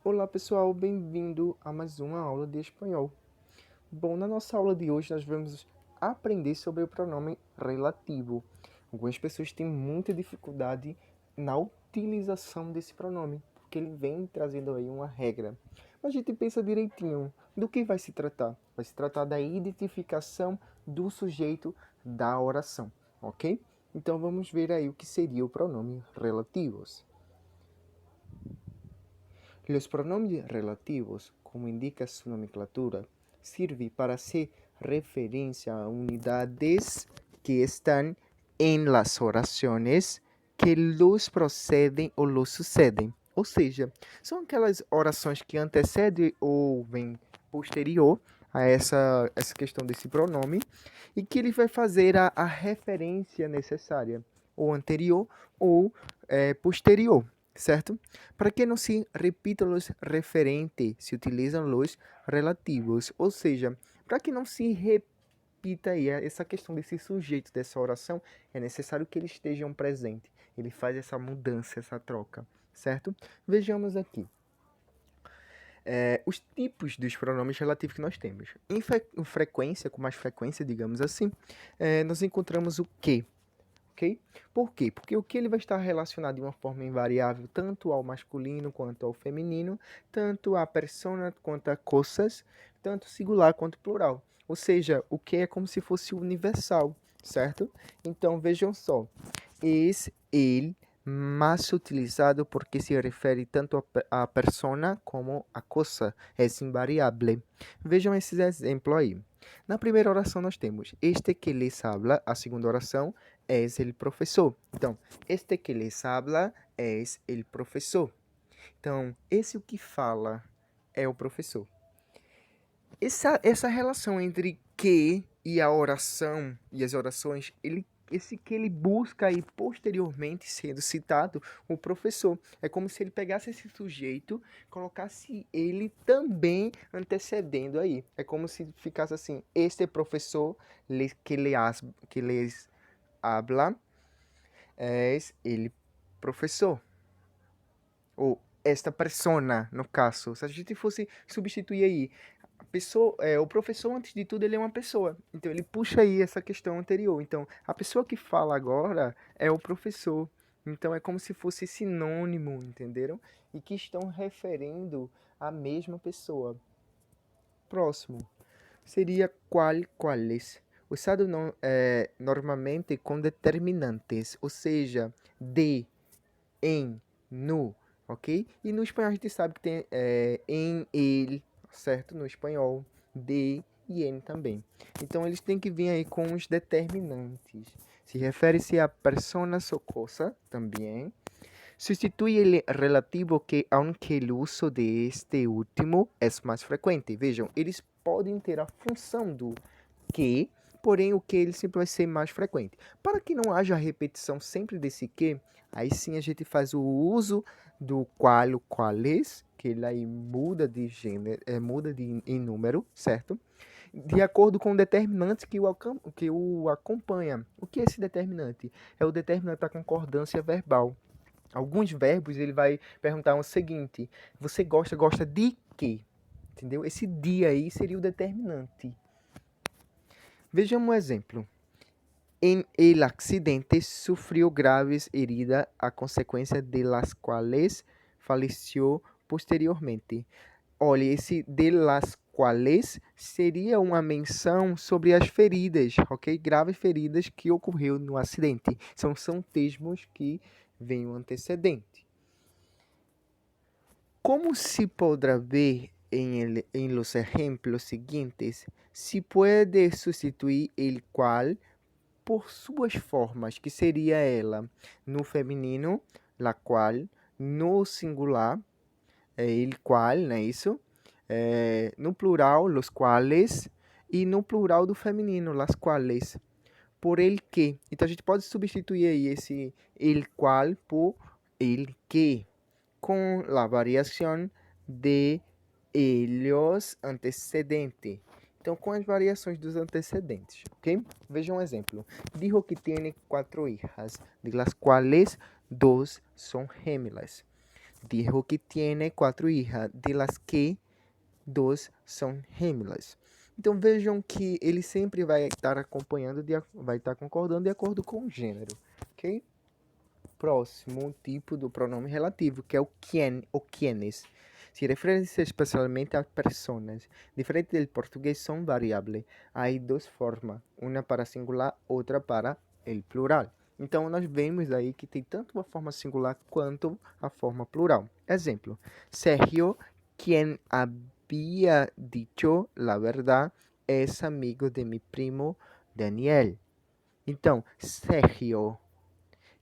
Olá pessoal, bem-vindo a mais uma aula de espanhol. Bom, na nossa aula de hoje nós vamos aprender sobre o pronome relativo. Algumas pessoas têm muita dificuldade na utilização desse pronome, porque ele vem trazendo aí uma regra. Mas a gente pensa direitinho, do que vai se tratar? Vai se tratar da identificação do sujeito da oração, ok? Então vamos ver aí o que seria o pronome relativos. Los pronombres relativos, como indica su nomenclatura, sirven para hacer referencia a unidades que están en las oraciones que los procedem ou los sucedem. Ou seja, são aquelas orações que antecedem ou vêm posterior a essa questão desse pronome e que ele vai fazer a referência necessária, ou anterior ou posterior, certo? Para que não se repitam os referentes, se utilizam os relativos, ou seja, para que não se repita aí essa questão desse sujeito dessa oração, é necessário que eles estejam presentes. Ele faz essa mudança, essa troca, certo? Vejamos aqui. Os tipos dos pronomes relativos que nós temos. Em frequência, com mais frequência, digamos assim, nós encontramos o que, ok? Por quê? Porque o que ele vai estar relacionado de uma forma invariável tanto ao masculino quanto ao feminino, tanto a persona quanto a coisas, tanto singular quanto plural. Ou seja, o que é como se fosse universal, certo? Então vejam só, ele más utilizado porque se refere tanto a persona como a coisa, é invariável. Vejam esses exemplos aí. Na primeira oração nós temos este que les habla, a segunda oração é el professor. Então, este que les habla é el professor. Então, esse o que fala é o professor. Essa relação entre que e a oração e as orações, esse que ele busca aí posteriormente sendo citado o professor. É como se ele pegasse esse sujeito, colocasse ele também antecedendo aí. É como se ficasse assim, este professor que les habla es el professor. Ou esta persona, no caso. Se a gente fosse substituir aí, o professor, antes de tudo, ele é uma pessoa. Então, ele puxa aí essa questão anterior. Então, a pessoa que fala agora é o professor. Então, é como se fosse sinônimo, entenderam? E que estão referendo a mesma pessoa. Próximo seria quales. Usado normalmente com determinantes, ou seja, de, em, no, ok? E no espanhol a gente sabe que tem em, ele, certo? No espanhol, de e em também. Então eles têm que vir aí com os determinantes. Se refere-se a personas ou cosa também. Sustitui ele relativo que, aunque o uso de este último é mais frequente. Vejam, eles podem ter a função do que, porém o que ele sempre vai ser mais frequente. Para que não haja repetição sempre desse que, aí sim a gente faz o uso do qual, o quales, que ele aí muda de gênero, muda em número, certo? De acordo com o determinante que o acompanha. O que é esse determinante? É o determinante da concordância verbal. Alguns verbos ele vai perguntar o seguinte: você gosta de quê? Entendeu? Esse de aí seria o determinante. Vejamos um exemplo. En el accidente sufrió graves heridas a consequência de las quales faleceu posteriormente. Olha, esse de las quales seria uma menção sobre as feridas, ok? Graves feridas que ocorreu no acidente. São termos que vêm o antecedente. Como se podrá ver en los ejemplos siguientes, se puede sustituir el cual por suas formas, que seria ela no feminino, la qual, no singular, el qual, não é isso? No plural, los quales, e no plural do feminino, las quales, por el que. Então a gente pode substituir aí esse el qual por el que, com a variação de ellos antecedentes. Então, com as variações dos antecedentes, ok? Veja um exemplo. Dijo que tiene 4 hijas, de las cuales 2 son gemelas. Dijo que tiene 4 hijas, de las que 2 são gêmeas. Então vejam que ele sempre vai estar acompanhando, vai estar concordando de acordo com o gênero, ok? Próximo, um tipo do pronome relativo, que é o quien ou quienes. Se refere especialmente a personas. Diferente do português, são variáveis. Há 2 formas, uma para singular, outra para el plural. Então, nós vemos aí que tem tanto a forma singular quanto a forma plural. Exemplo, Sergio, quien había dicho la verdad, es amigo de mi primo Daniel. Então, Sergio,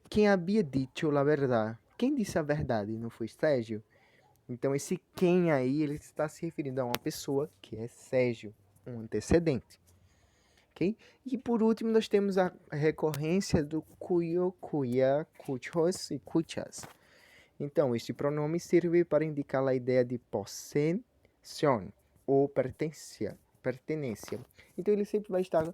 quem havia dito a verdade? Quem disse a verdade? Não foi Sérgio? Então, esse quem aí, ele está se referindo a uma pessoa que é Sérgio, um antecedente. Ok? E por último, nós temos a recorrência do cuyo, cuya, cuchos e cuchas. Então, este pronome serve para indicar a ideia de possessão ou pertenência. Então, ele sempre vai estar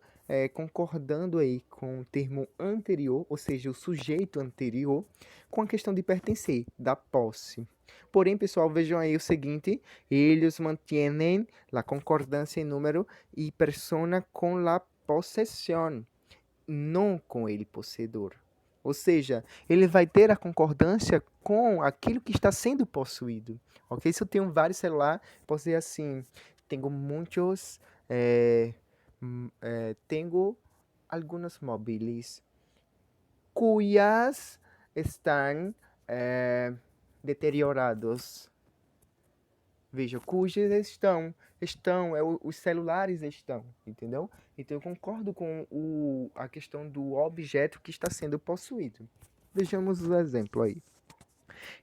concordando aí com o termo anterior, ou seja, o sujeito anterior, com a questão de pertencer, da posse. Porém, pessoal, vejam aí o seguinte: eles mantêm a concordância em número e persona com la possessão, não com ele possuidor. Ou seja, ele vai ter a concordância com aquilo que está sendo possuído. Ok? Se eu tenho vários celulares, posso dizer assim: tenho muitos, tenho alguns móveis cuyas estão deteriorados. Veja, cujas estão, os celulares estão, entendeu? Então eu concordo com a questão do objeto que está sendo possuído. Vejamos o exemplo aí.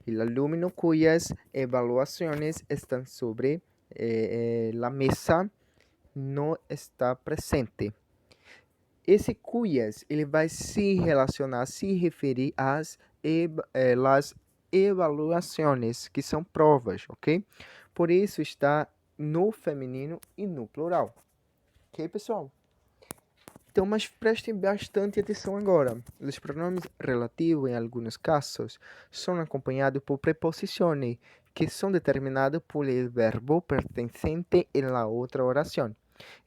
El alumno cuyas evaluaciones están sobre la mesa não está presente. Esse cuyas, ele vai se relacionar, se referir às las evaluações, que são provas, ok? Por isso está no feminino e no plural. Ok, pessoal? Então, mas prestem bastante atenção agora. Os pronomes relativos, em alguns casos, são acompanhados por preposições, que são determinadas por el verbo pertencente em la outra oração.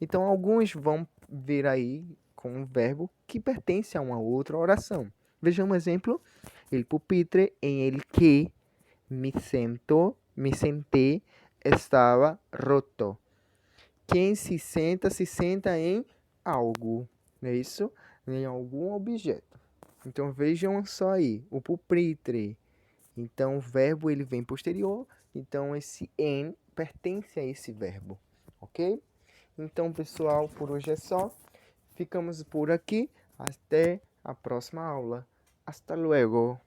Então, alguns vão vir aí com um verbo que pertence a uma outra oração. Vejamos um exemplo. El pupitre em el que me senté, estava roto. Quem se senta em algo, não é isso? Em algum objeto. Então vejam só aí, o pupitre. Então o verbo ele vem posterior, então esse em pertence a esse verbo, ok? Então pessoal, por hoje é só. Ficamos por aqui. Até a próxima aula. Hasta luego.